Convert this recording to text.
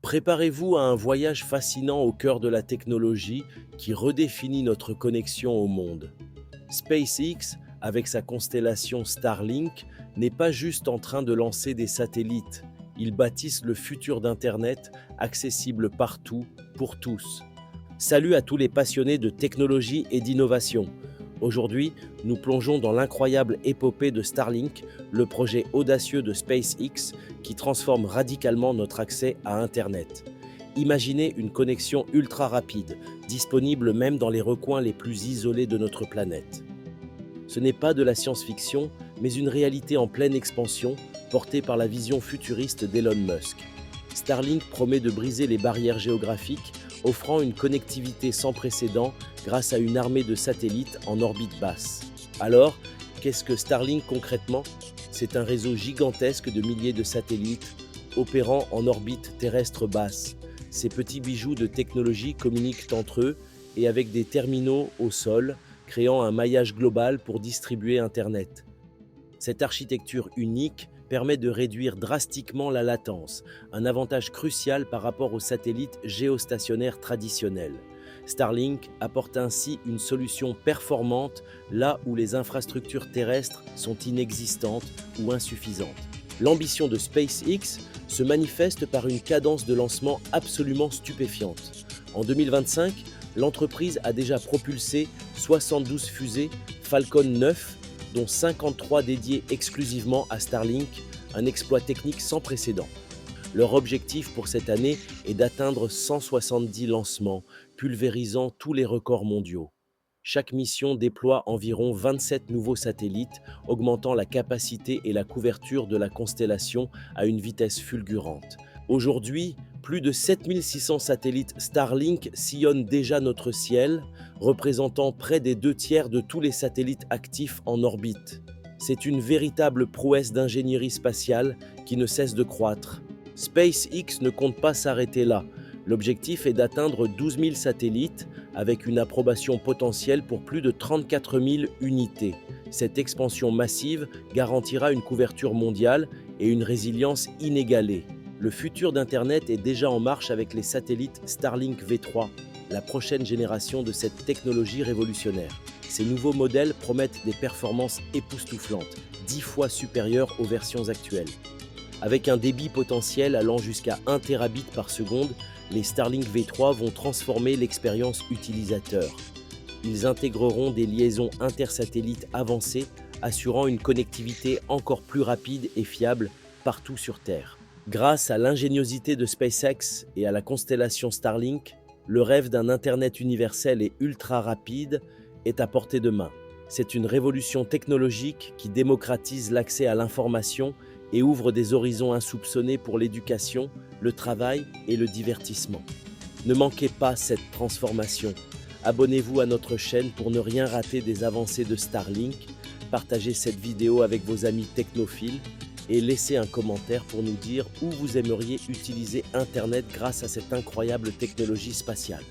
Préparez-vous à un voyage fascinant au cœur de la technologie qui redéfinit notre connexion au monde. SpaceX, avec sa constellation Starlink, n'est pas juste en train de lancer des satellites. Ils bâtissent le futur d'Internet, accessible partout, pour tous. Salut à tous les passionnés de technologie et d'innovation. Aujourd'hui, nous plongeons dans l'incroyable épopée de Starlink, le projet audacieux de SpaceX qui transforme radicalement notre accès à Internet. Imaginez une connexion ultra rapide, disponible même dans les recoins les plus isolés de notre planète. Ce n'est pas de la science-fiction, mais une réalité en pleine expansion, portée par la vision futuriste d'Elon Musk. Starlink promet de briser les barrières géographiques, offrant une connectivité sans précédent grâce à une armée de satellites en orbite basse. Alors, qu'est-ce que Starlink concrètement? C'est un réseau gigantesque de milliers de satellites opérant en orbite terrestre basse. Ces petits bijoux de technologie communiquent entre eux et avec des terminaux au sol, créant un maillage global pour distribuer Internet. Cette architecture unique permet de réduire drastiquement la latence, un avantage crucial par rapport aux satellites géostationnaires traditionnels. Starlink apporte ainsi une solution performante là où les infrastructures terrestres sont inexistantes ou insuffisantes. L'ambition de SpaceX se manifeste par une cadence de lancement absolument stupéfiante. En 2025, l'entreprise a déjà propulsé 72 fusées Falcon 9, dont 53 dédiées exclusivement à Starlink, un exploit technique sans précédent. Leur objectif pour cette année est d'atteindre 170 lancements, pulvérisant tous les records mondiaux. Chaque mission déploie environ 27 nouveaux satellites, augmentant la capacité et la couverture de la constellation à une vitesse fulgurante. Aujourd'hui, plus de 7600 satellites Starlink sillonnent déjà notre ciel, représentant près des 2 tiers de tous les satellites actifs en orbite. C'est une véritable prouesse d'ingénierie spatiale qui ne cesse de croître. SpaceX ne compte pas s'arrêter là. L'objectif est d'atteindre 12 000 satellites avec une approbation potentielle pour plus de 34 000 unités. Cette expansion massive garantira une couverture mondiale et une résilience inégalée. Le futur d'Internet est déjà en marche avec les satellites Starlink V3, la prochaine génération de cette technologie révolutionnaire. Ces nouveaux modèles promettent des performances époustouflantes, 10 fois supérieures aux versions actuelles. Avec un débit potentiel allant jusqu'à 1 Tbit par seconde, les Starlink V3 vont transformer l'expérience utilisateur. Ils intégreront des liaisons intersatellites avancées, assurant une connectivité encore plus rapide et fiable partout sur Terre. Grâce à l'ingéniosité de SpaceX et à la constellation Starlink, le rêve d'un Internet universel et ultra rapide est à portée de main. C'est une révolution technologique qui démocratise l'accès à l'information et ouvre des horizons insoupçonnés pour l'éducation, le travail et le divertissement. Ne manquez pas cette transformation. Abonnez-vous à notre chaîne pour ne rien rater des avancées de Starlink. Partagez cette vidéo avec vos amis technophiles et laissez un commentaire pour nous dire où vous aimeriez utiliser Internet grâce à cette incroyable technologie spatiale.